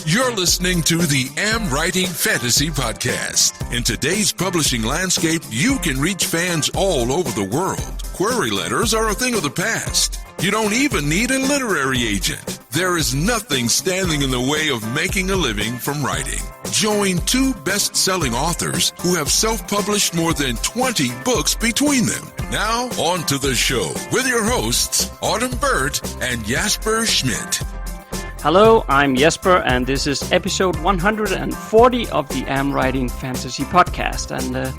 You're listening to the AmWritingFantasy podcast. In today's publishing landscape, you can reach fans all over the world. Query letters are a thing of the past. You don't even need a literary agent. There is nothing standing in the way of making a living from writing. Join two best-selling authors who have self-published more than 20 books between them. Now, on to the show with your hosts, Autumn Burt and Jasper Schmidt. Hello, I'm Jesper, and this is episode 140 of the AmWritingFantasy podcast. And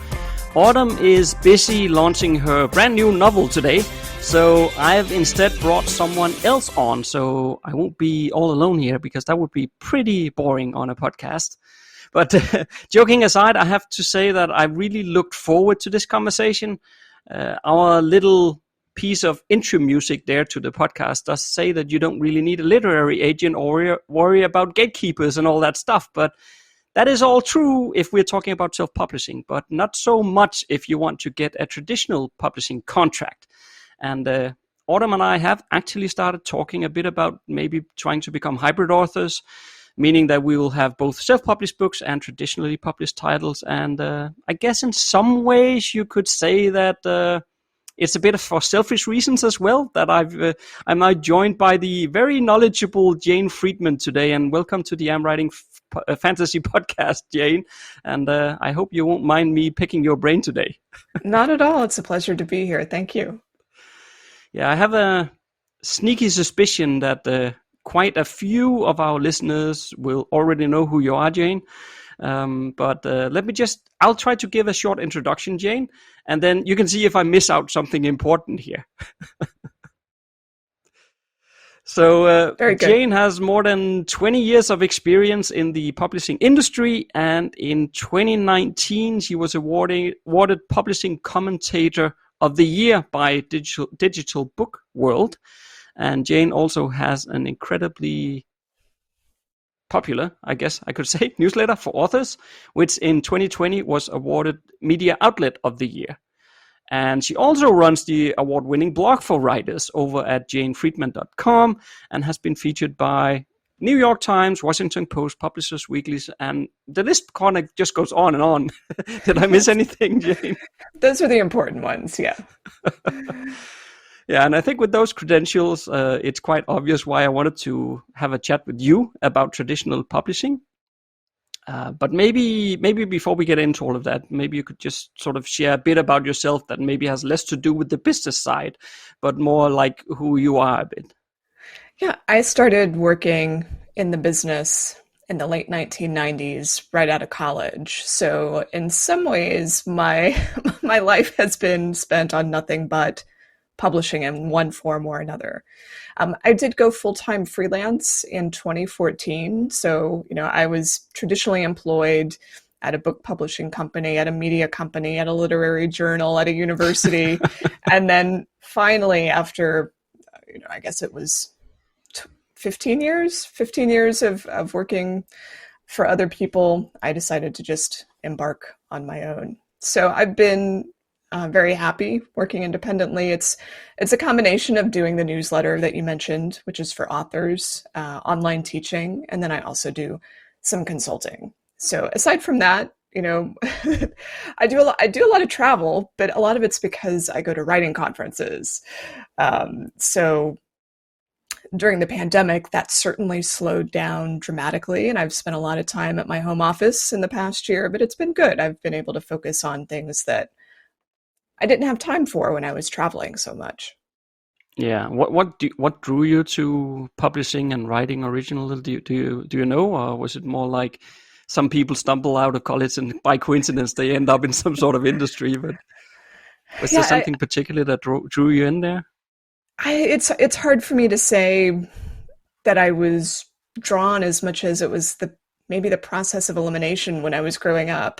Autumn is busy launching her brand new novel today, so I've instead brought someone else on, so I won't be all alone here, because that would be pretty boring on a podcast. But joking aside, I have to say that I really looked forward to this conversation. Our little piece of intro music there to the podcast does say that you don't really need a literary agent or worry about gatekeepers and all that stuff, but that is all true if we're talking about self-publishing, but not so much if you want to get a traditional publishing contract. And Autumn and I have actually started talking a bit about maybe trying to become hybrid authors, meaning that we will have both self-published books and traditionally published titles. And I guess in some ways you could say that it's a bit for selfish reasons as well, that I'm now joined by the very knowledgeable Jane Friedman today. And welcome to the AmWritingFantasy podcast, Jane. And I hope you won't mind me picking your brain today. Not at all. It's a pleasure to be here. Thank you. Yeah, I have a sneaky suspicion that quite a few of our listeners will already know who you are, Jane. But I'll try to give a short introduction, Jane, and then you can see if I miss out something important here. So Jane has more than 20 years of experience in the publishing industry, and in 2019 she was awarded Publishing Commentator of the Year by Digital Book World. And Jane also has an incredibly popular, I guess I could say, newsletter for authors, which in 2020 was awarded Media Outlet of the Year. And she also runs the award-winning blog for writers over at janefriedman.com and has been featured by New York Times, Washington Post, Publishers Weeklies, and the list kind of just goes on and on. Did I miss anything, Jane? Those are the important ones, yeah. Yeah, and I think with those credentials, it's quite obvious why I wanted to have a chat with you about traditional publishing. But maybe before we get into all of that, maybe you could just sort of share a bit about yourself that maybe has less to do with the business side, but more like who you are a bit. Yeah, I started working in the business in the late 1990s, right out of college. So in some ways, my life has been spent on nothing but publishing in one form or another. I did go full-time freelance in 2014. So, I was traditionally employed at a book publishing company, at a media company, at a literary journal, at a university. And then finally, after, I guess it was 15 years of working for other people, I decided to just embark on my own. So I've been very happy working independently. It's a combination of doing the newsletter that you mentioned, which is for authors, online teaching, and then I also do some consulting. So aside from that, I do a lot of travel, but a lot of it's because I go to writing conferences. So during the pandemic, that certainly slowed down dramatically, and I've spent a lot of time at my home office in the past year, but it's been good. I've been able to focus on things that I didn't have time for when I was traveling so much. Yeah, what drew you to publishing and writing originally? Do you know, or was it more like some people stumble out of college and by coincidence they end up in some sort of industry? But was there something particular that drew you in there? It's hard for me to say that I was drawn as much as it was maybe the process of elimination when I was growing up.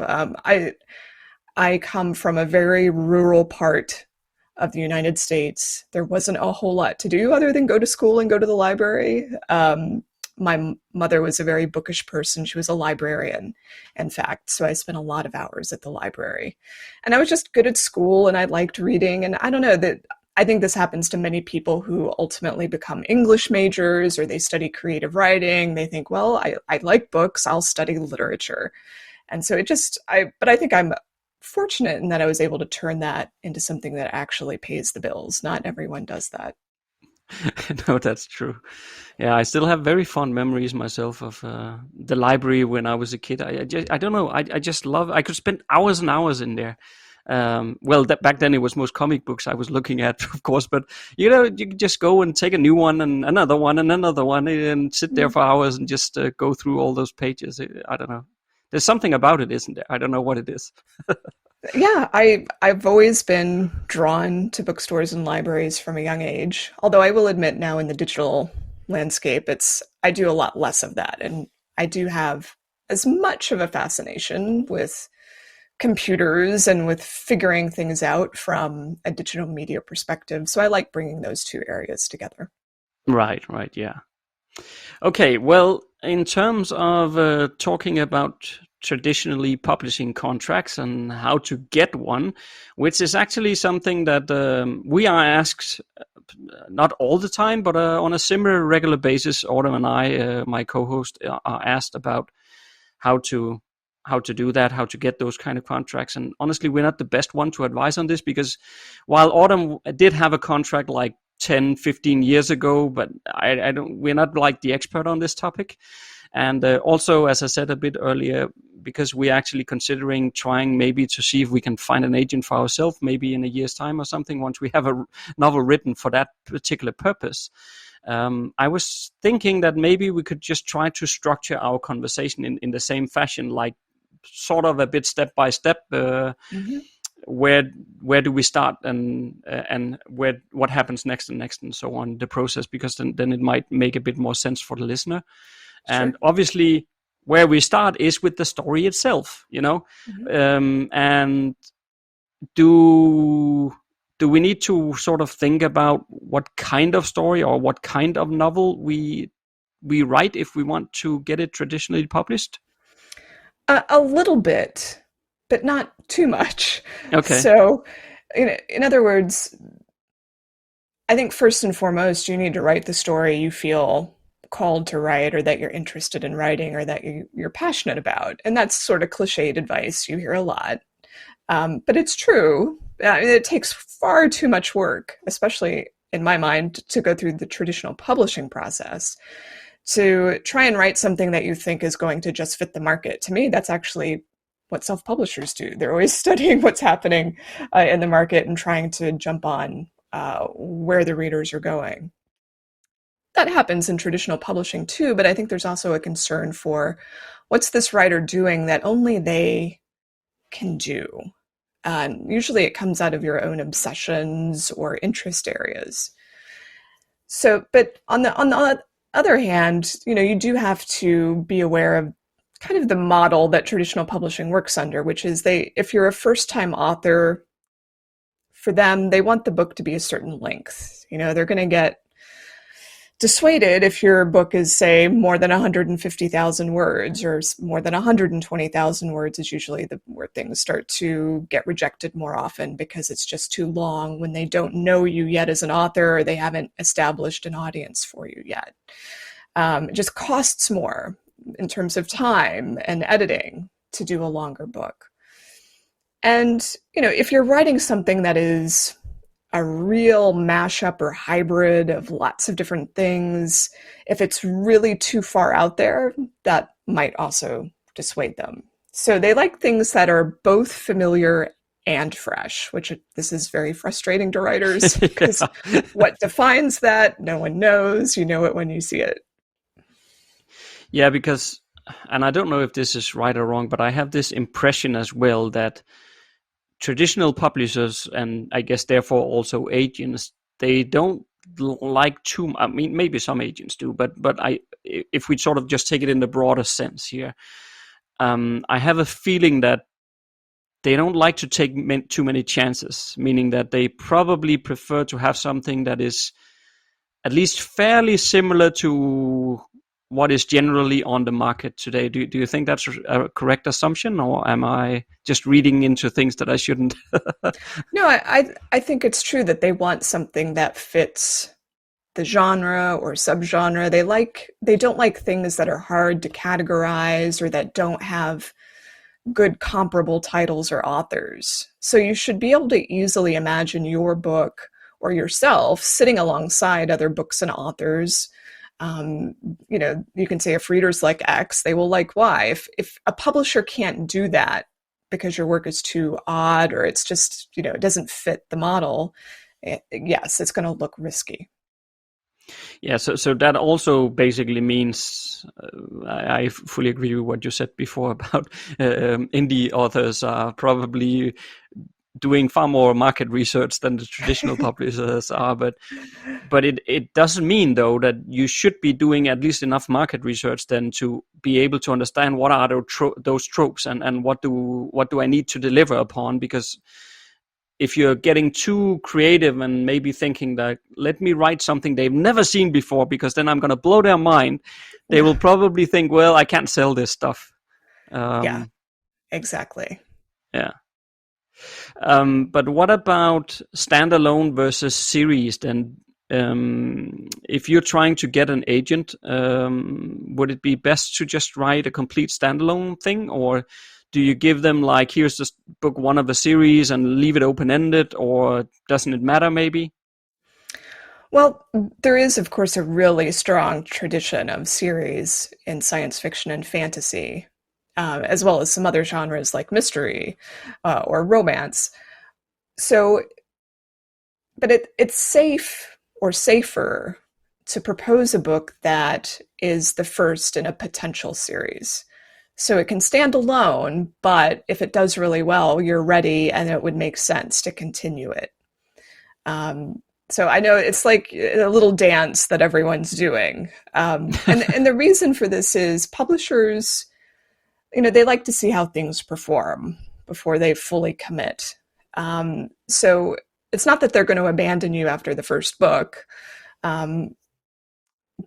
I come from a very rural part of the United States. There wasn't a whole lot to do other than go to school and go to the library. My mother was a very bookish person. She was a librarian, in fact. So I spent a lot of hours at the library. And I was just good at school and I liked reading. And I don't know, that I think this happens to many people who ultimately become English majors, or they study creative writing. They think, well, I like books, I'll study literature. And so but I think I'm fortunate in that I was able to turn that into something that actually pays the bills. Not everyone does that. No, that's true. Yeah, I still have very fond memories myself of the library when I was a kid. I don't know. I just love. I could spend hours and hours in there. Back then it was most comic books I was looking at, of course. But you could just go and take a new one and another one and sit there for hours and just go through all those pages. I don't know. There's something about it, isn't there? I don't know what it is. Yeah, I've always been drawn to bookstores and libraries from a young age. Although I will admit now in the digital landscape, I do a lot less of that. And I do have as much of a fascination with computers and with figuring things out from a digital media perspective. So I like bringing those two areas together. Right, yeah. Okay, well, in terms of talking about traditionally publishing contracts and how to get one, which is actually something that we are asked not all the time, but on a similar regular basis. Autumn and I, my co-host, are asked about how to do that, how to get those kind of contracts. And honestly, we're not the best one to advise on this, because while Autumn did have a contract like 10, 15 years ago, but we're not like the expert on this topic. And also, as I said a bit earlier, because we're actually considering trying maybe to see if we can find an agent for ourselves, maybe in a year's time or something, once we have a novel written for that particular purpose. I was thinking that maybe we could just try to structure our conversation in the same fashion, like sort of a bit step by step. Where do we start and what happens next and so on, the process, because then it might make a bit more sense for the listener. Sure. And obviously where we start is with the story itself, and do we need to sort of think about what kind of story or what kind of novel we write if we want to get it traditionally published? A little bit, but not too much. Okay. So, in other words, I think first and foremost, you need to write the story you feel called to write, or that you're interested in writing, or that you're passionate about. And that's sort of cliched advice you hear a lot. But it's true. It takes far too much work, especially in my mind, to go through the traditional publishing process to try and write something that you think is going to just fit the market. To me, that's actually what self-publishers do. They're always studying what's happening in the market and trying to jump on where the readers are going. That happens in traditional publishing too, but I think there's also a concern for what's this writer doing that only they can do. Usually it comes out of your own obsessions or interest areas. So, but on the other hand, you do have to be aware of kind of the model that traditional publishing works under, which is if you're a first-time author, for them, they want the book to be a certain length. They're going to get dissuaded if your book is, say, more than 150,000 words, or more than 120,000 words is usually where things start to get rejected more often, because it's just too long when they don't know you yet as an author, or they haven't established an audience for you yet. It just costs more in terms of time and editing to do a longer book. And, if you're writing something that is a real mashup or hybrid of lots of different things, if it's really too far out there, that might also dissuade them. So they like things that are both familiar and fresh, which this is very frustrating to writers, because what defines that? No one knows. You know it when you see it. Yeah, because, and I don't know if this is right or wrong, but I have this impression as well that traditional publishers, and I guess therefore also agents, they don't like too. I mean, maybe some agents do, but if we sort of just take it in the broader sense here, I have a feeling that they don't like to take too many chances. Meaning that they probably prefer to have something that is at least fairly similar to what is generally on the market today. Do you think that's a correct assumption, or am I just reading into things that I shouldn't? No, I think it's true that they want something that fits the genre or subgenre. They don't like things that are hard to categorize or that don't have good comparable titles or authors. So you should be able to easily imagine your book or yourself sitting alongside other books and authors. You can say if readers like X, they will like Y. If a publisher can't do that because your work is too odd or it's just, it doesn't fit the model, yes, it's going to look risky. Yeah, so that also basically means I fully agree with what you said before about indie authors are probably doing far more market research than the traditional publishers are, but it doesn't mean though that you should be doing at least enough market research then to be able to understand what are those tropes and what do I need to deliver upon. Because if you're getting too creative and maybe thinking that let me write something they've never seen before because then I'm going to blow their mind, they will probably think, well, I can't sell this stuff. Yeah, exactly. Yeah. But what about standalone versus series then? If you're trying to get an agent, would it be best to just write a complete standalone thing, or do you give them like, here's just book one of a series and leave it open-ended, or doesn't it matter maybe? Well, there is, of course, a really strong tradition of series in science fiction and fantasy, as well as some other genres like mystery or romance. So, but it's safe or safer to propose a book that is the first in a potential series. So it can stand alone, but if it does really well, you're ready and it would make sense to continue it. So I know it's like a little dance that everyone's doing. And the reason for this is publishers, they like to see how things perform before they fully commit. So it's not that they're going to abandon you after the first book.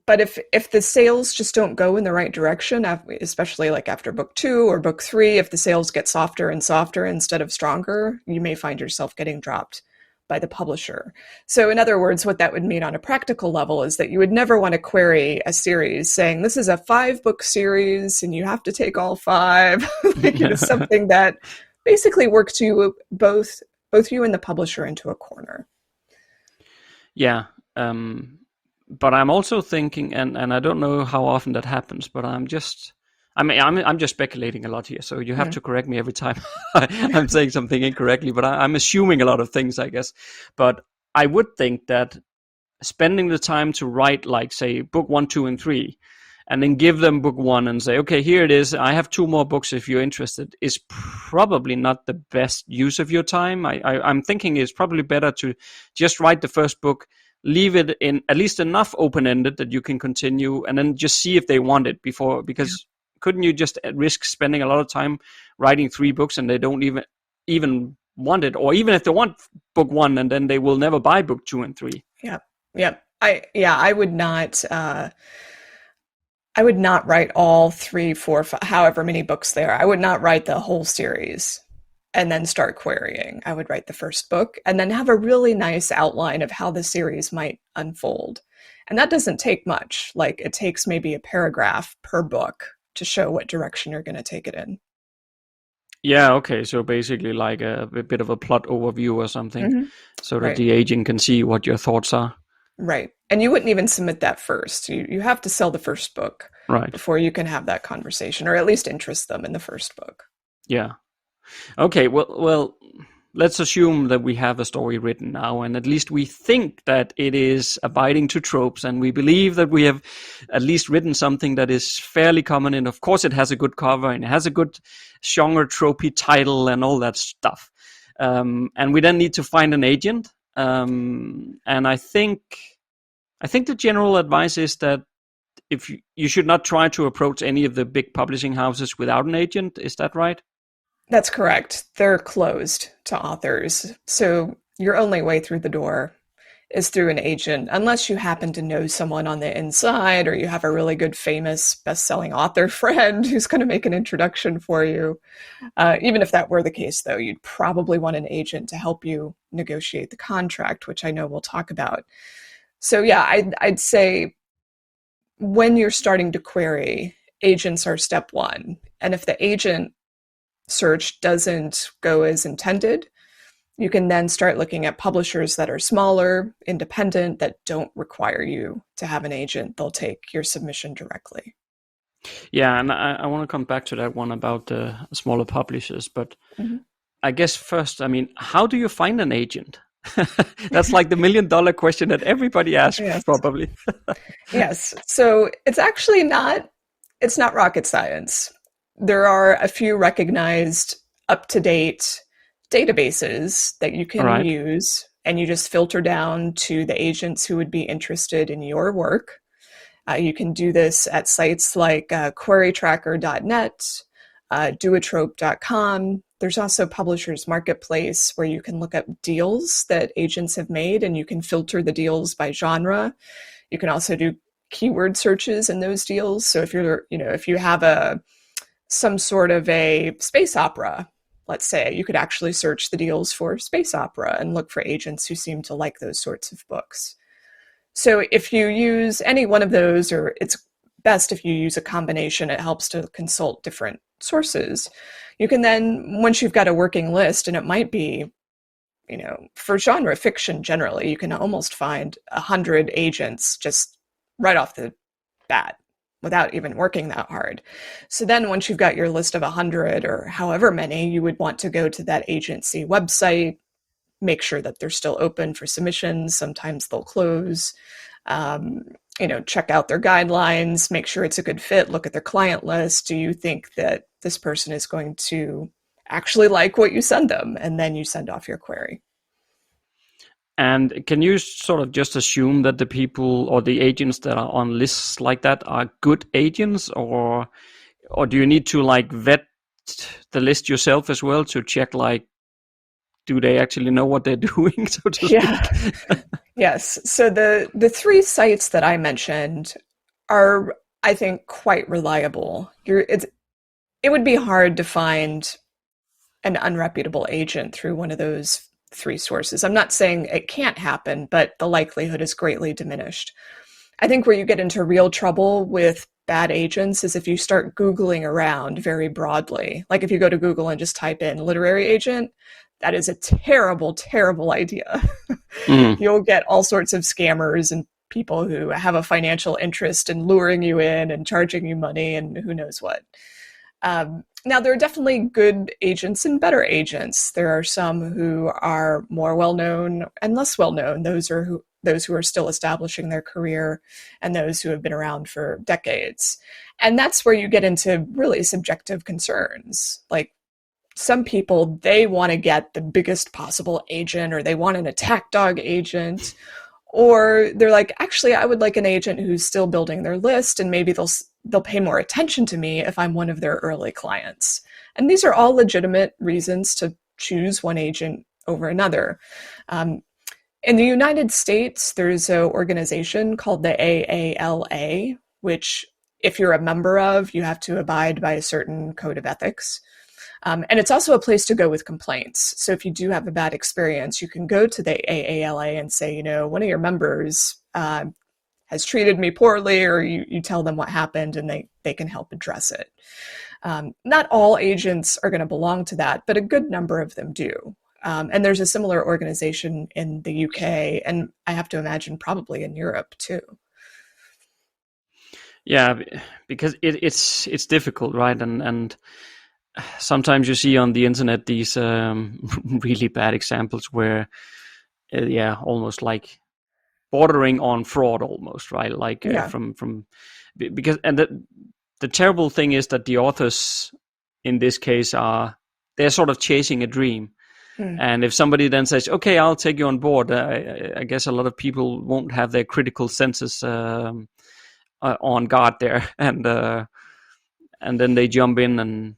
But if the sales just don't go in the right direction, especially like after book 2 or book 3, if the sales get softer and softer instead of stronger, you may find yourself getting dropped by the publisher. So in other words, what that would mean on a practical level is that you would never want to query a series saying, this is a 5-book series and you have to take all 5. Something that basically works you both you and the publisher into a corner. Yeah. But I'm also thinking, and I don't know how often that happens, but I'm just speculating a lot here, so you have to correct me every time I'm saying something incorrectly, but I'm assuming a lot of things, I guess. But I would think that spending the time to write, like, say, book 1, 2, and 3, and then give them book 1 and say, okay, here it is, I have 2 more books if you're interested, is probably not the best use of your time. I'm thinking it's probably better to just write the first book, leave it in at least enough open-ended that you can continue, and then just see if they want it before, because couldn't you just risk spending a lot of time writing 3 books and they don't even want it, or even if they want book 1 and then they will never buy book 2 and 3? Yeah. I would not write all 3, 4, 5, however many books there are. I would not write the whole series and then start querying. I would write the first book and then have a really nice outline of how the series might unfold. And that doesn't take much. Like, it takes maybe a paragraph per book to show what direction you're going to take it in. Yeah, okay. So basically like a bit of a plot overview or something, so that the agent can see what your thoughts are. Right. And you wouldn't even submit that first. You have to sell the first book before you can have that conversation, or at least interest them in the first book. Yeah. Okay, well, let's assume that we have a story written now, and at least we think that it is abiding to tropes, and we believe that we have at least written something that is fairly common, and of course it has a good cover, and it has a good genre tropey title, and all that stuff. And we then need to find an agent. And I think the general advice is that if you should not try to approach any of the big publishing houses without an agent. Is that right? That's correct. They're closed to authors. So your only way through the door is through an agent, unless you happen to know someone on the inside or you have a really good, famous, best-selling author friend who's going to make an introduction for you. Even if that were the case, though, you'd probably want an agent to help you negotiate the contract, which I know we'll talk about. So yeah, I'd say when you're starting to query, agents are step one. And if the agent search doesn't go as intended, you can then start looking at publishers that are smaller, independent, that don't require you to have an agent. They'll take your submission directly. Yeah, and I want to come back to that one about the smaller publishers, but I guess first, I mean, how do you find an agent? That's like the $1 million question that everybody asks, Yes. probably. Yes. So it's actually not rocket science. There are a few recognized up-to-date databases that you can use, and you just filter down to the agents who would be interested in your work. You can do this at sites like querytracker.net, duotrope.com. There's also Publishers Marketplace, where you can look up deals that agents have made, and you can filter the deals by genre. You can also do keyword searches in those deals. So if if you have some sort of a space opera, let's say, you could actually search the deals for space opera and look for agents who seem to like those sorts of books. So if you use any one of those, or it's best if you use a combination, it helps to consult different sources. You can then, once you've got a working list, and it might be, for genre fiction generally, you can almost find 100 agents just right off the bat without even working that hard. So then once you've got your list of 100 or however many, you would want to go to that agency website, make sure that they're still open for submissions. Sometimes they'll close. Check out their guidelines, make sure it's a good fit, look at their client list. Do you think that this person is going to actually like what you send them? And then you send off your query. And can you sort of just assume that the people or the agents that are on lists like that are good agents, or do you need to like vet the list yourself as well to check, like, do they actually know what they're doing, so to speak? Yes. So the three sites that I mentioned are, I think, quite reliable. It would be hard to find an unreputable agent through one of those three sources. I'm not saying it can't happen, but the likelihood is greatly diminished. I think where you get into real trouble with bad agents is if you start Googling around very broadly. Like if you go to Google and just type in literary agent, that is a terrible, terrible idea. You'll get all sorts of scammers and people who have a financial interest in luring you in and charging you money and who knows what. Now, there are definitely good agents and better agents. There are some who are more well-known and less well-known. Those who are still establishing their career and those who have been around for decades. And that's where you get into really subjective concerns. Like, some people, they want to get the biggest possible agent, or they want an attack dog agent, or they're like, actually, I would like an agent who's still building their list, and maybe they'll pay more attention to me if I'm one of their early clients. And these are all legitimate reasons to choose one agent over another. In the United States, there's an organization called the AALA, which if you're a member of, you have to abide by a certain code of ethics. And it's also a place to go with complaints. So if you do have a bad experience, you can go to the AALA and say, one of your members has treated me poorly, or you tell them what happened and they can help address it. Not all agents are going to belong to that, but a good number of them do. And there's a similar organization in the UK, and I have to imagine probably in Europe too. Yeah, because it's difficult, right? And sometimes you see on the internet these really bad examples where, almost like bordering on fraud, almost, right? Like because the terrible thing is that the authors in this case they're sort of chasing a dream. And if somebody then says, okay, I'll take you on board, I guess a lot of people won't have their critical senses on guard there, and then they jump in and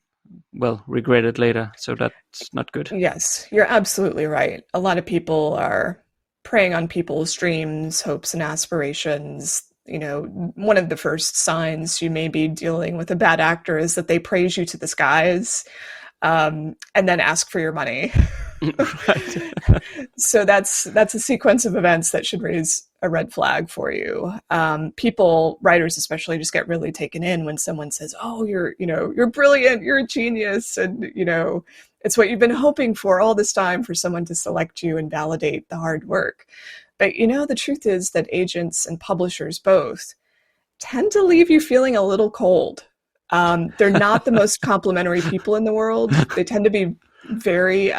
regret it later. So that's not good. Yes, you're absolutely right. A lot of people are preying on people's dreams, hopes, and aspirations. One of the first signs you may be dealing with a bad actor is that they praise you to the skies, and then ask for your money. Right. So that's a sequence of events that should raise a red flag for you. People, writers especially, just get really taken in when someone says, "Oh, you're brilliant, you're a genius," and it's what you've been hoping for all this time, for someone to select you and validate the hard work. But the truth is that agents and publishers both tend to leave you feeling a little cold. They're not the most complimentary people in the world. They tend to be very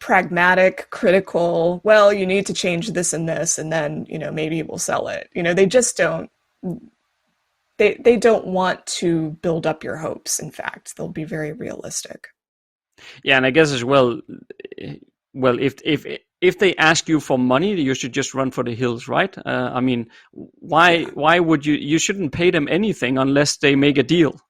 pragmatic, critical. Well, you need to change this and this, and then maybe we'll sell it. They just don't. They don't want to build up your hopes. In fact, they'll be very realistic. Yeah, and I guess as well, if they ask you for money, you should just run for the hills, right? I mean, why would you shouldn't pay them anything unless they make a deal?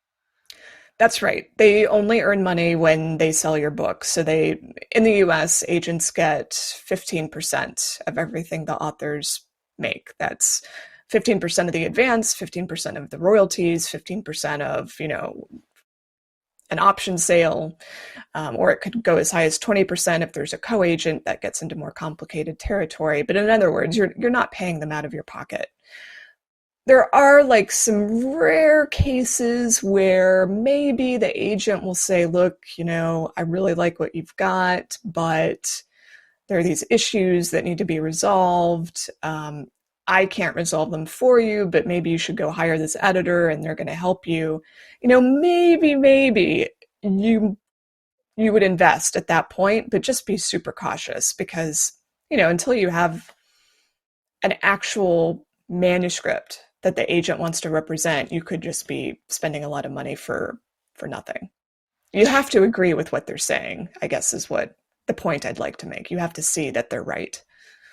That's right. They only earn money when they sell your book. So in the US, agents get 15% of everything the authors make. That's 15% of the advance, 15% of the royalties, 15% of, an option sale, or it could go as high as 20% if there's a co-agent. That gets into more complicated territory. But in other words, you're not paying them out of your pocket. There are some rare cases where maybe the agent will say, "Look, I really like what you've got, but there are these issues that need to be resolved. I can't resolve them for you, but maybe you should go hire this editor and they're going to help you." Maybe you would invest at that point, but just be super cautious, because, until you have an actual manuscript that the agent wants to represent, you could just be spending a lot of money for nothing. You have to agree with what they're saying, I guess, is what the point I'd like to make. You have to see that they're right.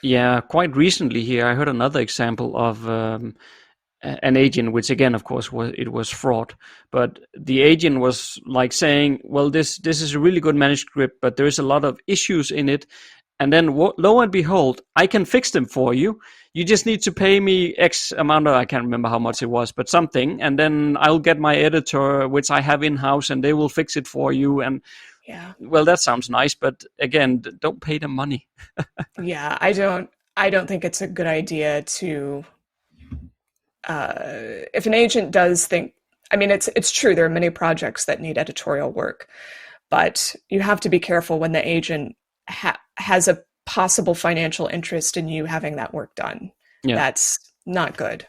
Yeah, quite recently here, I heard another example of an agent, which again, of course, was fraud. But the agent was saying, "Well, this is a really good manuscript, but there is a lot of issues in it. And then lo and behold, I can fix them for you. You just need to pay me X amount of," I can't remember how much it was, but something. "And then I'll get my editor, which I have in-house, and they will fix it for you." And yeah, well, that sounds nice, but again, don't pay them money. Yeah, I don't think it's a good idea to, if an agent does think, it's true, there are many projects that need editorial work, but you have to be careful when the agent has a possible financial interest in you having that work done. Yeah. That's not good.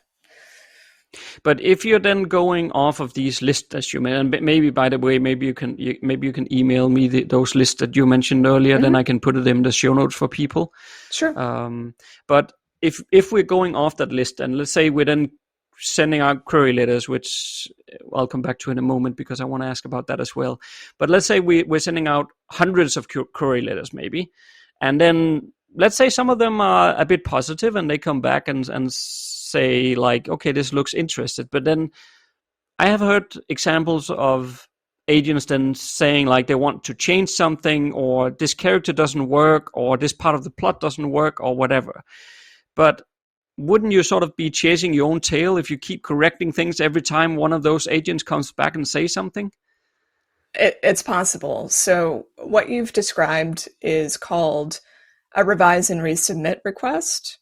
But if you're then going off of these lists as you mentioned, and maybe, by the way, maybe you can email me those lists that you mentioned earlier, mm-hmm. Then I can put it in the show notes for people. Sure. But if we're going off that list, and let's say we're then sending out query letters, which I'll come back to in a moment because I want to ask about that as well. But let's say we're sending out hundreds of query letters maybe, and then let's say some of them are a bit positive and they come back and say okay, this looks interested. But then I have heard examples of agents then saying they want to change something, or this character doesn't work, or this part of the plot doesn't work, or whatever. But wouldn't you sort of be chasing your own tail if you keep correcting things every time one of those agents comes back and says something? It's possible. So what you've described is called a revise and resubmit request.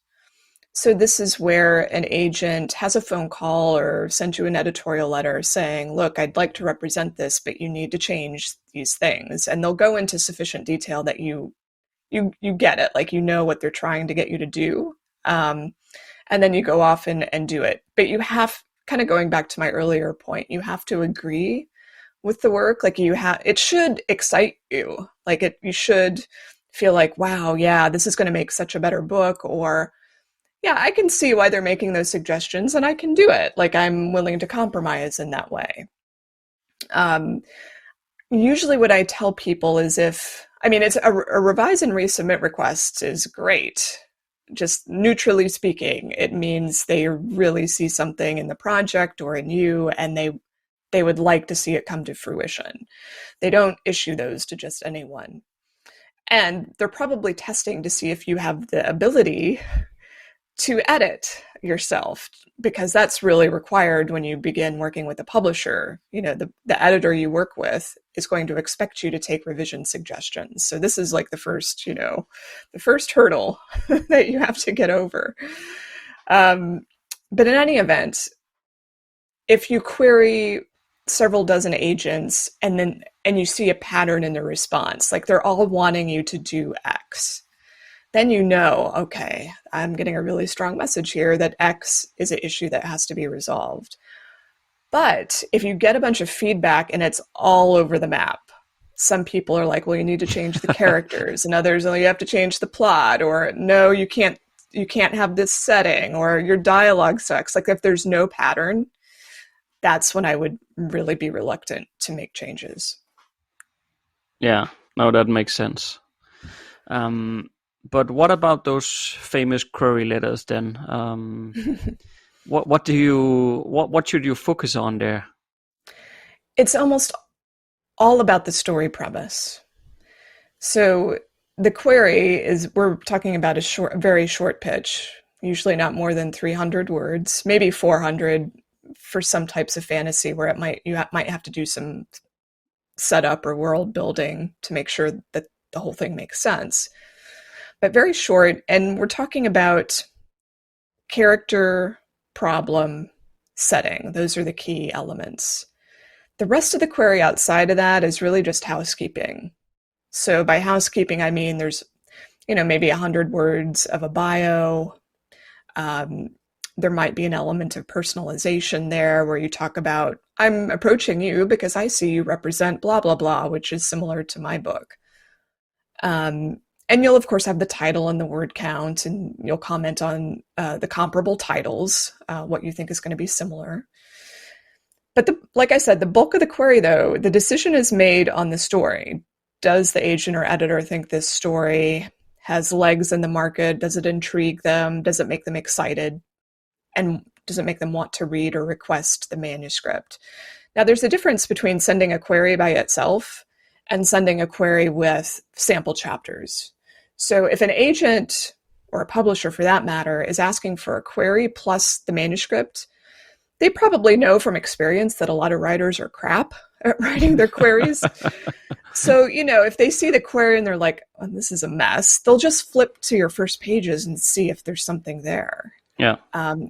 So this is where an agent has a phone call or sends you an editorial letter saying, "Look, I'd like to represent this, but you need to change these things." And they'll go into sufficient detail that you get it, what they're trying to get you to do. And then you go off and do it. But you have, kind of going back to my earlier point, you have to agree with the work. It should excite you. You should feel wow, yeah, this is going to make such a better book, or yeah, I can see why they're making those suggestions and I can do it. I'm willing to compromise in that way. Usually what I tell people is it's a revise and resubmit request is great. Just neutrally speaking, it means they really see something in the project or in you, and they would like to see it come to fruition. They don't issue those to just anyone. And they're probably testing to see if you have the ability to edit yourself, because that's really required when you begin working with a publisher. The editor you work with is going to expect you to take revision suggestions. So this is like the first hurdle that you have to get over. But in any event, if you query several dozen agents and you see a pattern in the response, like they're all wanting you to do X, then okay, I'm getting a really strong message here that X is an issue that has to be resolved. But if you get a bunch of feedback and it's all over the map, some people are like, well, you need to change the characters, and others, oh, you have to change the plot, or no, you can't have this setting, or your dialogue sucks. Like if there's no pattern, that's when I would really be reluctant to make changes. Yeah, no, that makes sense. But what about those famous query letters then? What should you focus on there? It's almost all about the story premise. So the query we're talking about a very short pitch, usually not more than 300 words, maybe 400 for some types of fantasy where you might have to do some setup or world building to make sure that the whole thing makes sense. But very short, and we're talking about character, problem, setting. Those are the key elements. The rest of the query outside of that is really just housekeeping. So by housekeeping, I mean there's, maybe 100 words of a bio. There might be an element of personalization there where you talk about, I'm approaching you because I see you represent blah, blah, blah, which is similar to my book. And you'll, of course, have the title and the word count, and you'll comment on the comparable titles, what you think is going to be similar. But like I said, the bulk of the query, though, the decision is made on the story. Does the agent or editor think this story has legs in the market? Does it intrigue them? Does it make them excited? And does it make them want to read or request the manuscript? Now, there's a difference between sending a query by itself and sending a query with sample chapters. So if an agent, or a publisher for that matter, is asking for a query plus the manuscript, they probably know from experience that a lot of writers are crap at writing their queries. So, if they see the query and they're like, oh, this is a mess, they'll just flip to your first pages and see if there's something there. Yeah.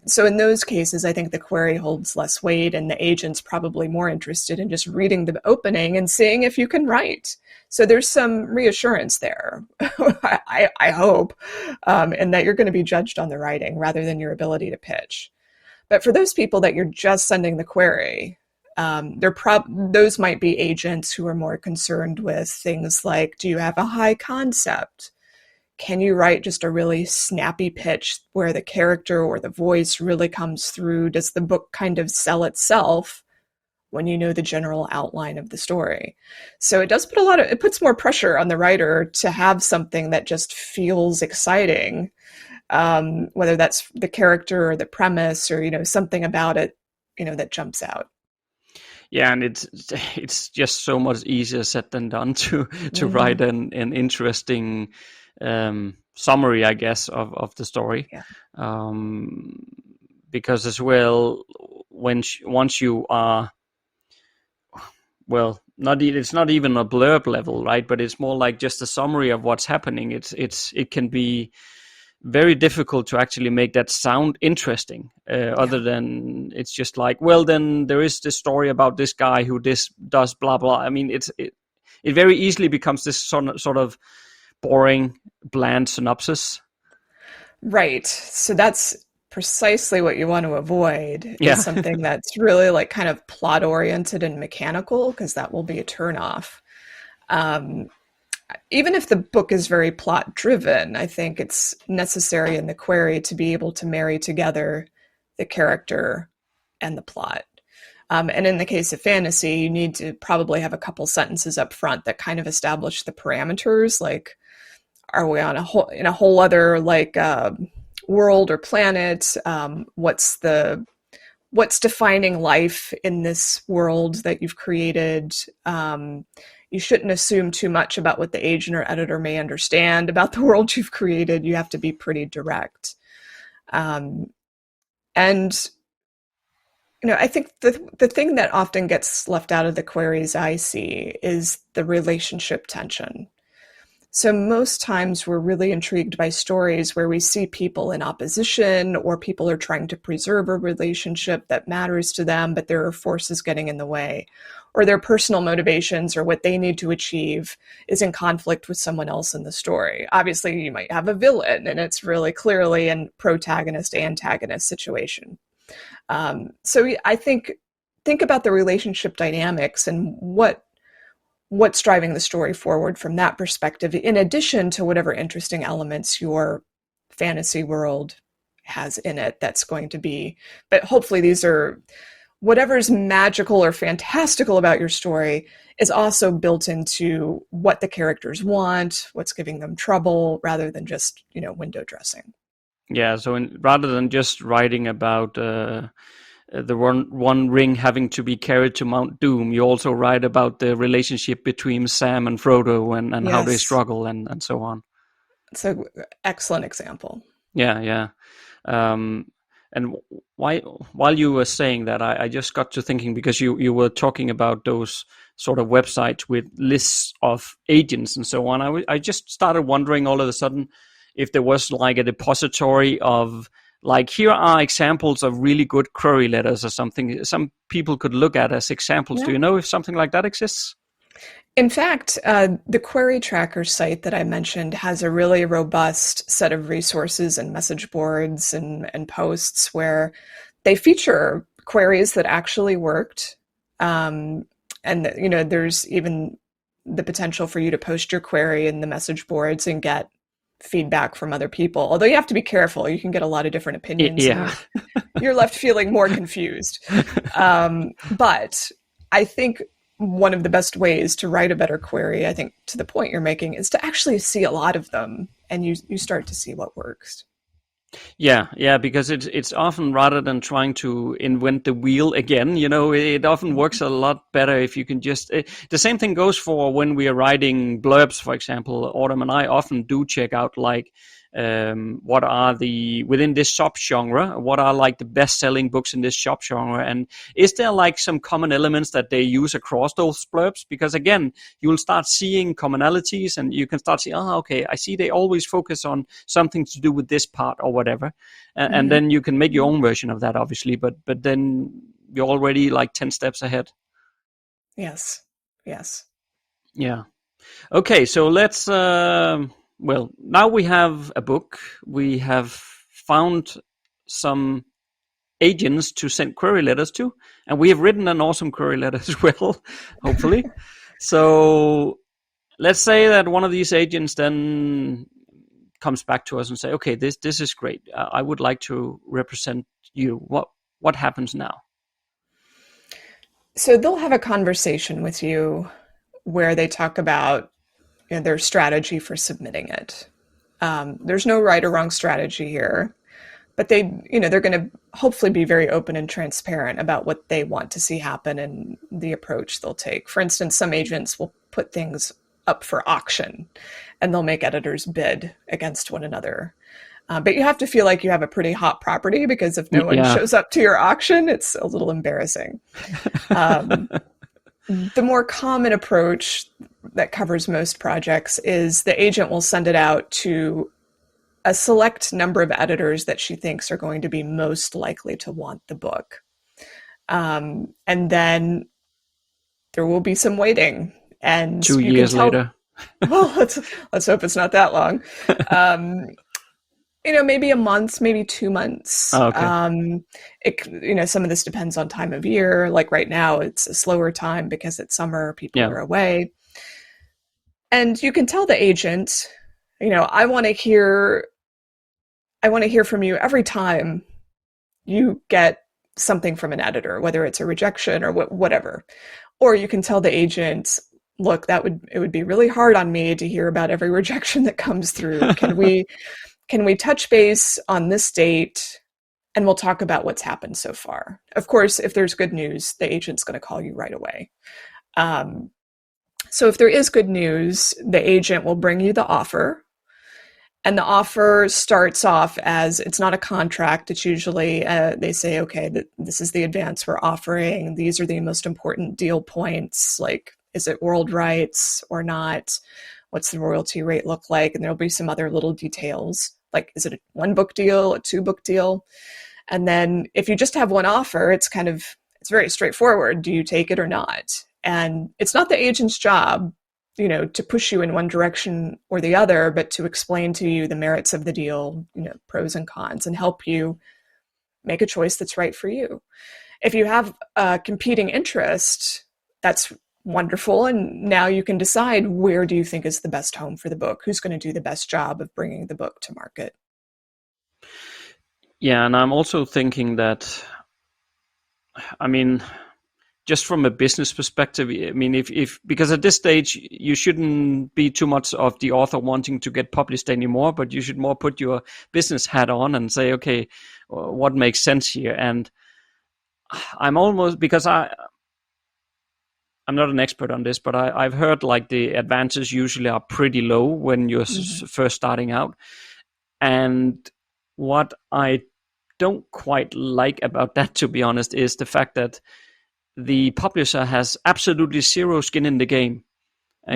So in those cases, I think the query holds less weight, and the agent's probably more interested in just reading the opening and seeing if you can write. So there's some reassurance there, I hope, and that you're going to be judged on the writing rather than your ability to pitch. But for those people that you're just sending the query, those might be agents who are more concerned with things like, do you have a high concept? Can you write just a really snappy pitch where the character or the voice really comes through? Does the book kind of sell itself when you know the general outline of the story? So it does it puts more pressure on the writer to have something that just feels exciting, whether that's the character or the premise or, something about it, that jumps out. Yeah, and it's just so much easier said than done to write an interesting summary, I guess, of the story. Yeah. Because as well, once you are, well, it's not even a blurb level, right? But it's more like just a summary of what's happening. It can be very difficult to actually make that sound interesting, other than it's just like, well, then there is this story about this guy who does blah blah. I mean, it very easily becomes this sort of boring, bland synopsis. Right. So that's precisely what you want to avoid. Yeah. Is something that's really like kind of plot oriented and mechanical, because that will be a turnoff. Even if the book is very plot driven, I think it's necessary in the query to be able to marry together the character and the plot. And in the case of fantasy, you need to probably have a couple sentences up front that kind of establish the parameters. Like, are we on in a whole other world or planet? What's defining life in this world that you've created? you shouldn't assume too much about what the agent or editor may understand about the world you've created. You have to be pretty direct. And I think the thing that often gets left out of the queries I see is the relationship tension. So most times we're really intrigued by stories where we see people in opposition, or people are trying to preserve a relationship that matters to them, but there are forces getting in the way, or their personal motivations or what they need to achieve is in conflict with someone else in the story. Obviously, you might have a villain, and it's really clearly a protagonist-antagonist situation. So I think about the relationship dynamics and what's driving the story forward from that perspective, in addition to whatever interesting elements your fantasy world has in it that's going to be. But hopefully these are whatever's magical or fantastical about your story is also built into what the characters want, what's giving them trouble, rather than just, window dressing. Yeah, so rather than just writing about the one ring having to be carried to Mount Doom, you also write about the relationship between Sam and Frodo and Yes. how they struggle and so on. It's an excellent example. Yeah. And while you were saying that, I just got to thinking, because you were talking about those sort of websites with lists of agents and so on. I just started wondering all of a sudden if there was like a depository of, like, here are examples of really good query letters or something some people could look at as examples. Yeah. Do you know if something like that exists? In fact, the Query Tracker site that I mentioned has a really robust set of resources and message boards and posts where they feature queries that actually worked. And, there's even the potential for you to post your query in the message boards and get feedback from other people. Although you have to be careful. You can get a lot of different opinions. Yeah. And you're left feeling more confused. But I think one of the best ways to write a better query, I think, to the point you're making, is to actually see a lot of them, and you start to see what works. Yeah, because it's often, rather than trying to invent the wheel again, it often works a lot better if you can just. The same thing goes for when we are writing blurbs, for example. Autumn and I often do check out, like, what are within this subgenre, what are like the best-selling books in this subgenre, and is there like some common elements that they use across those blurbs? Because again, you will start seeing commonalities, and you can start seeing, okay, I see they always focus on something to do with this part or whatever, and then you can make your own version of that, obviously, but then you're already like 10 steps ahead. Yes. Yeah. Okay, so let's well, now we have a book. We have found some agents to send query letters to, and we have written an awesome query letter as well, hopefully. So let's say that one of these agents then comes back to us and say, okay, this is great. I would like to represent you. What happens now? So they'll have a conversation with you where they talk about their strategy for submitting it. There's no right or wrong strategy here, but they're going to hopefully be very open and transparent about what they want to see happen and the approach they'll take. For instance, some agents will put things up for auction, and they'll make editors bid against one another. But you have to feel like you have a pretty hot property, because if no one shows up to your auction, it's a little embarrassing. The more common approach that covers most projects is the agent will send it out to a select number of editors that she thinks are going to be most likely to want the book. And then there will be some waiting. And 2 years later. Well, let's hope it's not that long. Maybe a month, maybe 2 months. Oh, okay. Some of this depends on time of year. Like right now, it's a slower time because it's summer, people are away. And you can tell the agent, I want to hear from you every time you get something from an editor, whether it's a rejection or whatever. Or you can tell the agent, look, it would be really hard on me to hear about every rejection that comes through. Can we touch base on this date, and we'll talk about what's happened so far? Of course, if there's good news, the agent's going to call you right away. So if there is good news, the agent will bring you the offer. And the offer starts off as, it's not a contract. It's usually, they say, okay, this is the advance we're offering. These are the most important deal points. Like, is it world rights or not? What's the royalty rate look like? And there'll be some other little details. Like, is it a 1-book deal, a 2-book deal? And then if you just have one offer, it's very straightforward. Do you take it or not? And it's not the agent's job, to push you in one direction or the other, but to explain to you the merits of the deal, pros and cons, and help you make a choice that's right for you. If you have a competing interest, that's wonderful. And now you can decide, where do you think is the best home for the book? Who's going to do the best job of bringing the book to market? Yeah, and I'm also thinking that, just from a business perspective, if because at this stage you shouldn't be too much of the author wanting to get published anymore, but you should more put your business hat on and say, okay, what makes sense here? And I'm almost, because I'm not an expert on this, but I've heard like the advances usually are pretty low when you're first starting out. And what I don't quite like about that, to be honest, is the fact that the publisher has absolutely zero skin in the game.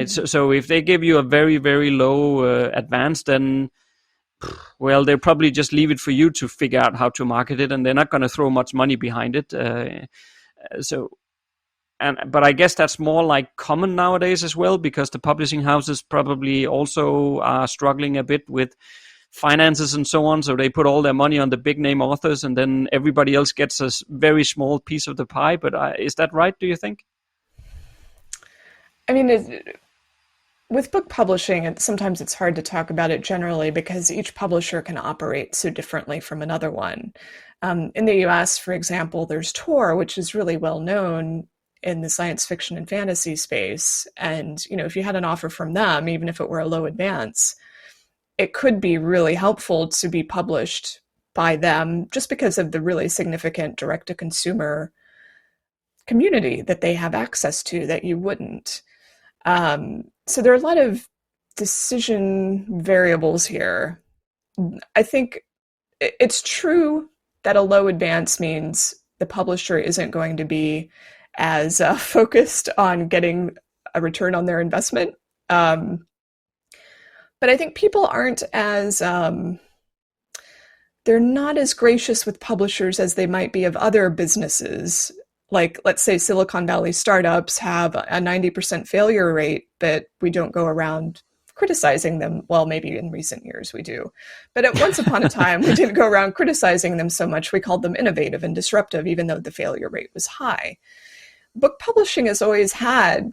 So if they give you a very, very low advance, then, well, they'll probably just leave it for you to figure out how to market it, and they're not going to throw much money behind it. But I guess that's more like common nowadays as well, because the publishing houses probably also are struggling a bit with finances and so on, so they put all their money on the big name authors, and then everybody else gets a very small piece of the pie. But is that right, do you think? With book publishing, sometimes it's hard to talk about it generally because each publisher can operate so differently from another one. In the US, for example, there's Tor, which is really well known in the science fiction and fantasy space. And if you had an offer from them, even if it were a low advance, it could be really helpful to be published by them, just because of the really significant direct-to-consumer community that they have access to that you wouldn't. So there are a lot of decision variables here. I think it's true that a low advance means the publisher isn't going to be as focused on getting a return on their investment. But I think people aren't as, they're not as gracious with publishers as they might be of other businesses. Like, let's say Silicon Valley startups have a 90% failure rate, but we don't go around criticizing them. Well, maybe in recent years we do. But at once upon a time, we didn't go around criticizing them so much. We called them innovative and disruptive, even though the failure rate was high. Book publishing has always had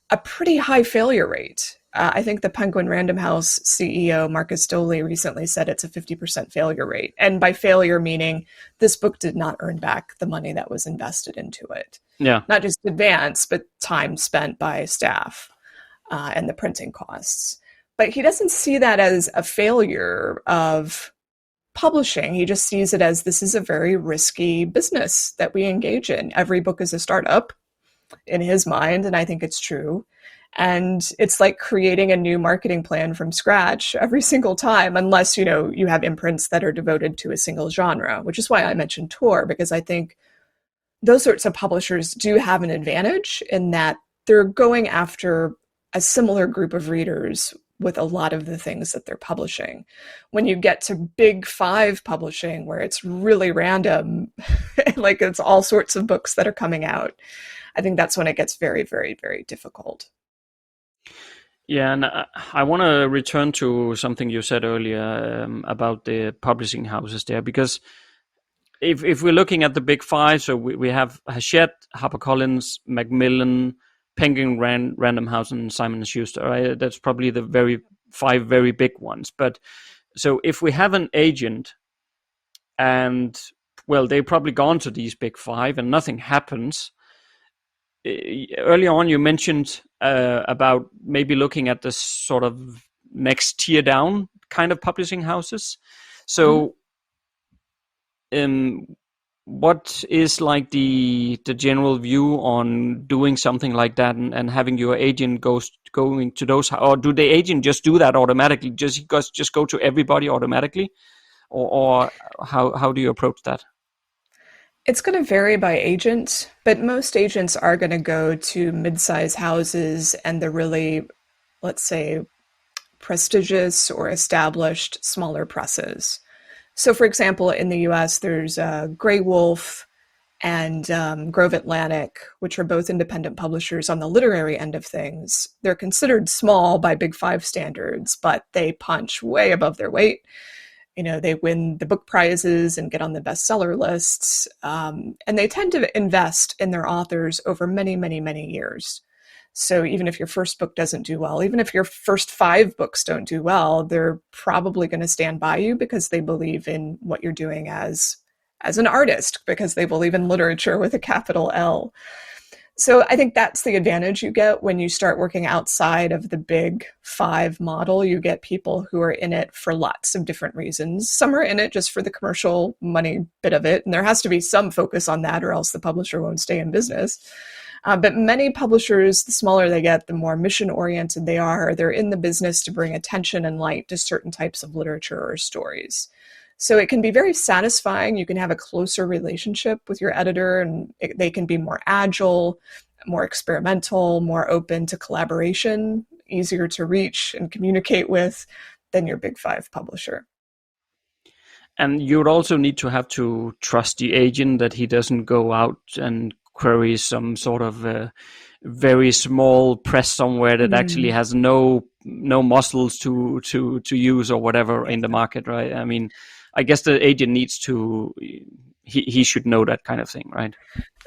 a pretty high failure rate. I think the Penguin Random House CEO, Marcus Doley, recently said it's a 50% failure rate. And by failure, meaning this book did not earn back the money that was invested into it. Yeah. Not just advance, but time spent by staff and the printing costs. But he doesn't see that as a failure of publishing. He just sees it as, this is a very risky business that we engage in. Every book is a startup in his mind, and I think it's true. And it's like creating a new marketing plan from scratch every single time, unless, you have imprints that are devoted to a single genre, which is why I mentioned Tor, because I think those sorts of publishers do have an advantage in that they're going after a similar group of readers with a lot of the things that they're publishing. When you get to big 5 publishing, where it's really random, like it's all sorts of books that are coming out, I think that's when it gets very, very, very difficult. Yeah, and I want to return to something you said earlier about the publishing houses there, because if we're looking at the big 5, so we have Hachette, HarperCollins, Macmillan, Penguin Random House, and Simon & Schuster. Right? That's probably the 5 very big ones. But so if we have an agent, and well, they've probably gone to these big 5 and nothing happens. Earlier on, you mentioned about maybe looking at the sort of next tier down kind of publishing houses. So what is like the general view on doing something like that and having your agent going to those, or do the agent just do that automatically? Just go to everybody automatically, or how do you approach that? It's going to vary by agent, but most agents are going to go to mid-size houses and the really, let's say, prestigious or established smaller presses. So, for example, in the US, there's Grey Wolf and Grove Atlantic, which are both independent publishers on the literary end of things. They're considered small by Big Five standards, but they punch way above their weight. You know, they win the book prizes and get on the bestseller lists. And they tend to invest in their authors over many, many, many years. So even if your first book doesn't do well, even if your first 5 books don't do well, they're probably going to stand by you because they believe in what you're doing as an artist, because they believe in literature with a capital L. So I think that's the advantage you get when you start working outside of the Big Five model. You get people who are in it for lots of different reasons. Some are in it just for the commercial money bit of it, and there has to be some focus on that or else the publisher won't stay in business. But many publishers, the smaller they get, the more mission-oriented they are. They're in the business to bring attention and light to certain types of literature or stories. So it can be very satisfying. You can have a closer relationship with your editor, and they can be more agile, more experimental, more open to collaboration, easier to reach and communicate with than your Big Five publisher. And you would also need to have to trust the agent that he doesn't go out and query some sort of very small press somewhere that actually has no muscles to use or whatever in the market, right? I mean, I guess the agent needs to, he should know that kind of thing, right?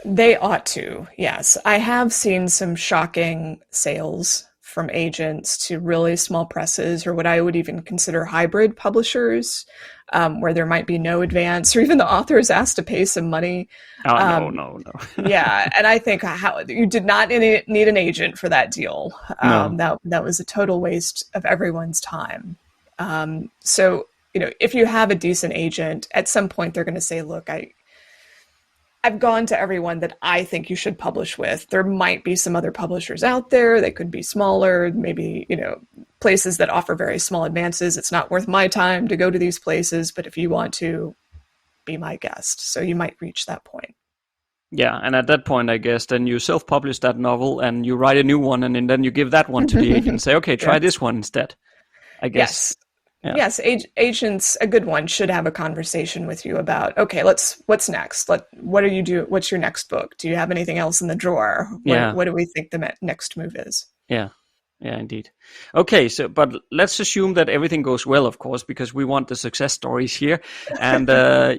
They ought to, yes. I have seen some shocking sales from agents to really small presses, or what I would even consider hybrid publishers, where there might be no advance, or even the author is asked to pay some money. No. Yeah, and I think you did not need an agent for that deal. No. That was a total waste of everyone's time. So, you know, if you have a decent agent, at some point they're going to say, look, I've gone to everyone that I think you should publish with. There might be some other publishers out there. They could be smaller, maybe, you know, places that offer very small advances. It's not worth my time to go to these places, but if you want to, be my guest. So you might reach that point. Yeah, and at that point, I guess, then you self-publish that novel and you write a new one, and then you give that one to the agent and say, okay, try this one instead, I guess. Yes. Yeah. Yes, agents, a good one, should have a conversation with you about, okay, what's next? What do you do? What's your next book? Do you have anything else in the drawer? What do we think the next move is? Yeah, indeed. Okay, but let's assume that everything goes well, of course, because we want the success stories here. And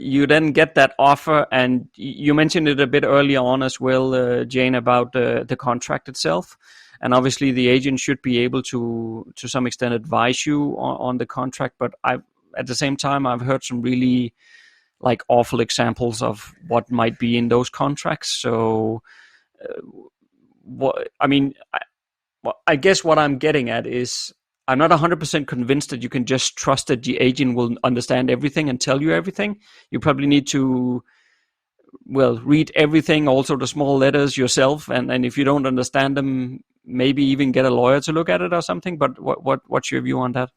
you then get that offer, and you mentioned it a bit earlier on as well, Jane, about the contract itself. And obviously, the agent should be able to some extent advise you on the contract. But at the same time, I've heard some really like awful examples of what might be in those contracts. So, I guess what I'm getting at is I'm not 100% convinced that you can just trust that the agent will understand everything and tell you everything. You probably need to, read everything, also the small letters yourself. And if you don't understand them, maybe even get a lawyer to look at it or something. But what's your view on that?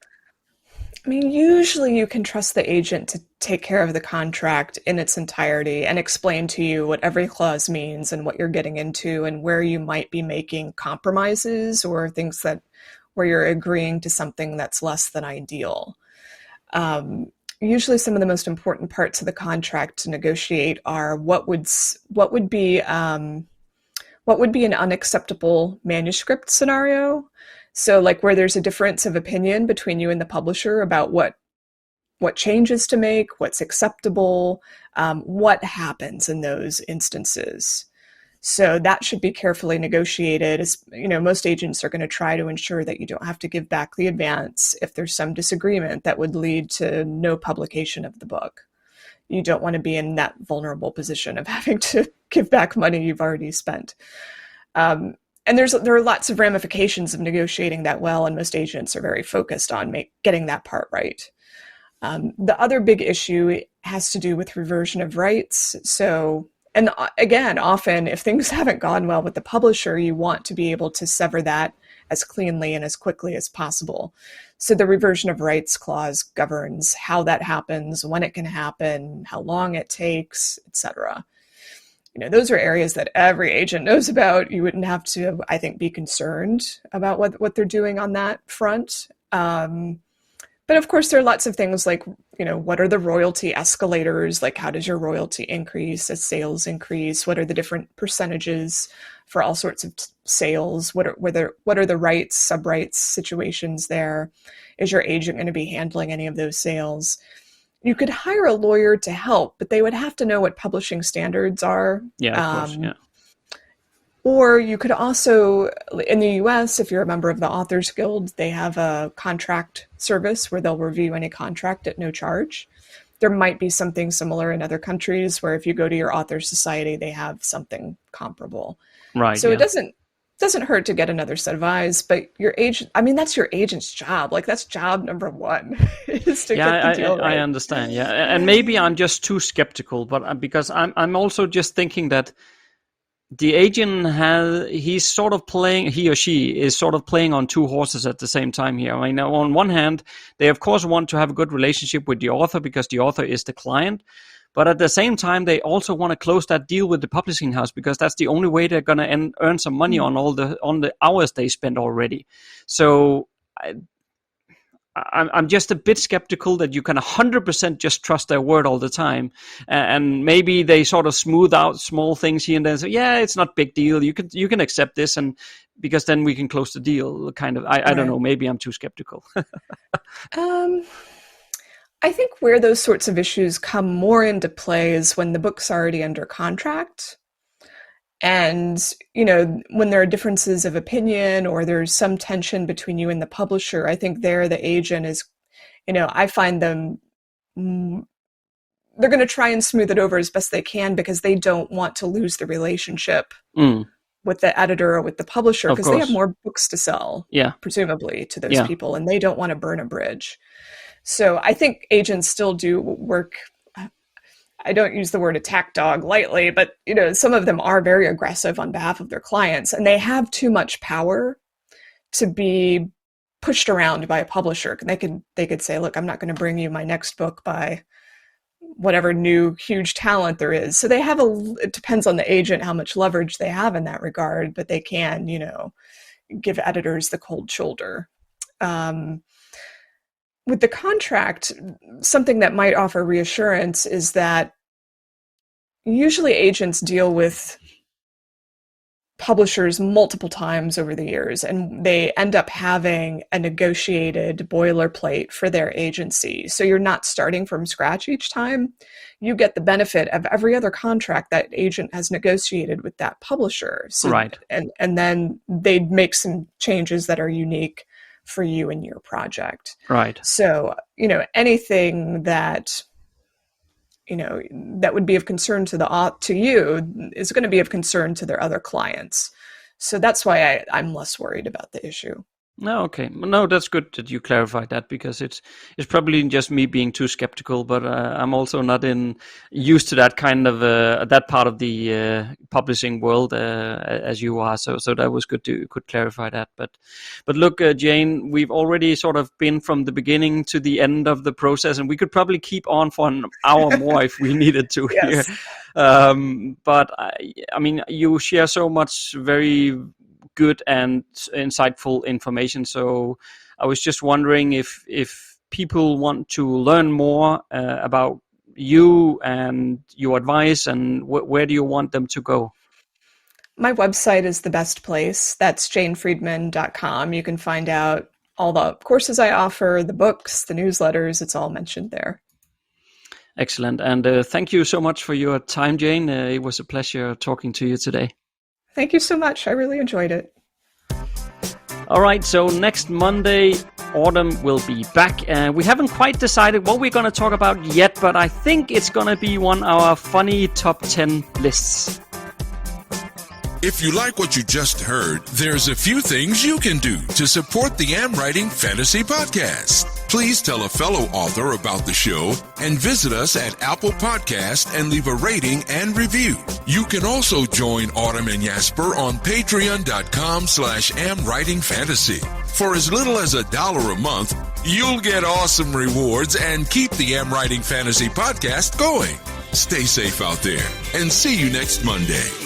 I mean, usually you can trust the agent to take care of the contract in its entirety and explain to you what every clause means and what you're getting into and where you might be making compromises or things where you're agreeing to something that's less than ideal. Usually some of the most important parts of the contract to negotiate are what would be an unacceptable manuscript scenario. So like where there's a difference of opinion between you and the publisher about what changes to make, what's acceptable, what happens in those instances. So that should be carefully negotiated. As you know, most agents are going to try to ensure that you don't have to give back the advance if there's some disagreement that would lead to no publication of the book. You don't want to be in that vulnerable position of having to give back money you've already spent. And there are lots of ramifications of negotiating that well, and most agents are very focused on getting that part right. The other big issue has to do with reversion of rights. So, and again, often if things haven't gone well with the publisher, you want to be able to sever that as cleanly and as quickly as possible. So the reversion of rights clause governs how that happens, when it can happen, how long it takes, etc. Those are areas that every agent knows about. You wouldn't have to, I think, be concerned about what they're doing on that front. But of course, there are lots of things like, what are the royalty escalators? Like, how does your royalty increase as sales increase? What are the different percentages for all sorts of sales? What are the rights, sub-rights situations there? Is your agent going to be handling any of those sales? You could hire a lawyer to help, but they would have to know what publishing standards are. Yeah, of course, yeah. Or you could also, in the US, if you're a member of the Authors Guild, they have a contract service where they'll review any contract at no charge. There might be something similar in other countries where if you go to your Authors Society, they have something comparable. Right. So it doesn't hurt to get another set of eyes, but your agent, that's your agent's job. Like, that's job number one, is to get the deal right. I understand. Yeah. And maybe I'm just too skeptical, but because I'm also just thinking that the agent he or she is sort of playing on two horses at the same time here. I mean, on one hand, they of course want to have a good relationship with the author because the author is the client. But at the same time, they also want to close that deal with the publishing house because that's the only way they're going to earn some money on the hours they spend already. So I'm just a bit skeptical that you can 100% just trust their word all the time. And maybe they sort of smooth out small things here and there and say, yeah, it's not a big deal. You can accept this, and because then we can close the deal. Kind of. I don't know. Maybe I'm too skeptical. I think where those sorts of issues come more into play is when the book's already under contract. And, when there are differences of opinion or there's some tension between you and the publisher, I think there the agent is, I find them, they're going to try and smooth it over as best they can because they don't want to lose the relationship with the editor or with the publisher because they have more books to sell, presumably, to those people, and they don't want to burn a bridge. So I think agents still do work. I don't use the word attack dog lightly, but some of them are very aggressive on behalf of their clients, and they have too much power to be pushed around by a publisher. They could say, look, I'm not going to bring you my next book by whatever new huge talent there is. So they have it depends on the agent how much leverage they have in that regard, but they can, give editors the cold shoulder. With the contract, something that might offer reassurance is that usually agents deal with publishers multiple times over the years, and they end up having a negotiated boilerplate for their agency. So you're not starting from scratch each time. You get the benefit of every other contract that agent has negotiated with that publisher. So, right. And then they'd make some changes that are unique for you and your project. Right. So, anything that, that would be of concern to you is going to be of concern to their other clients. So that's why I'm less worried about the issue. No, okay. No, that's good that you clarified that because it's probably just me being too skeptical, but I'm also not used to that kind of that part of the publishing world as you are. So that was good to could clarify that. But look, Jane, we've already sort of been from the beginning to the end of the process, and we could probably keep on for an hour more if we needed to Yes. here. But I mean, you share so much very good and insightful information. So I was just wondering if people want to learn more about you and your advice, and where do you want them to go? My website is the best place. That's janefriedman.com. You can find out all the courses I offer, the books, the newsletters. It's all mentioned there. Excellent. And thank you so much for your time, Jane. It was a pleasure talking to you today. Thank you so much. I really enjoyed it. All right, so next Monday, Autumn will be back. We haven't quite decided what we're going to talk about yet, but I think it's going to be one of our funny top 10 lists. If you like what you just heard, there's a few things you can do to support the AmWriting Fantasy Podcast. Please tell a fellow author about the show and visit us at Apple Podcast and leave a rating and review. You can also join Autumn and Jasper on patreon.com/AmWritingFantasy. For as little as $1 a month, you'll get awesome rewards and keep the AmWriting Fantasy Podcast going. Stay safe out there and see you next Monday.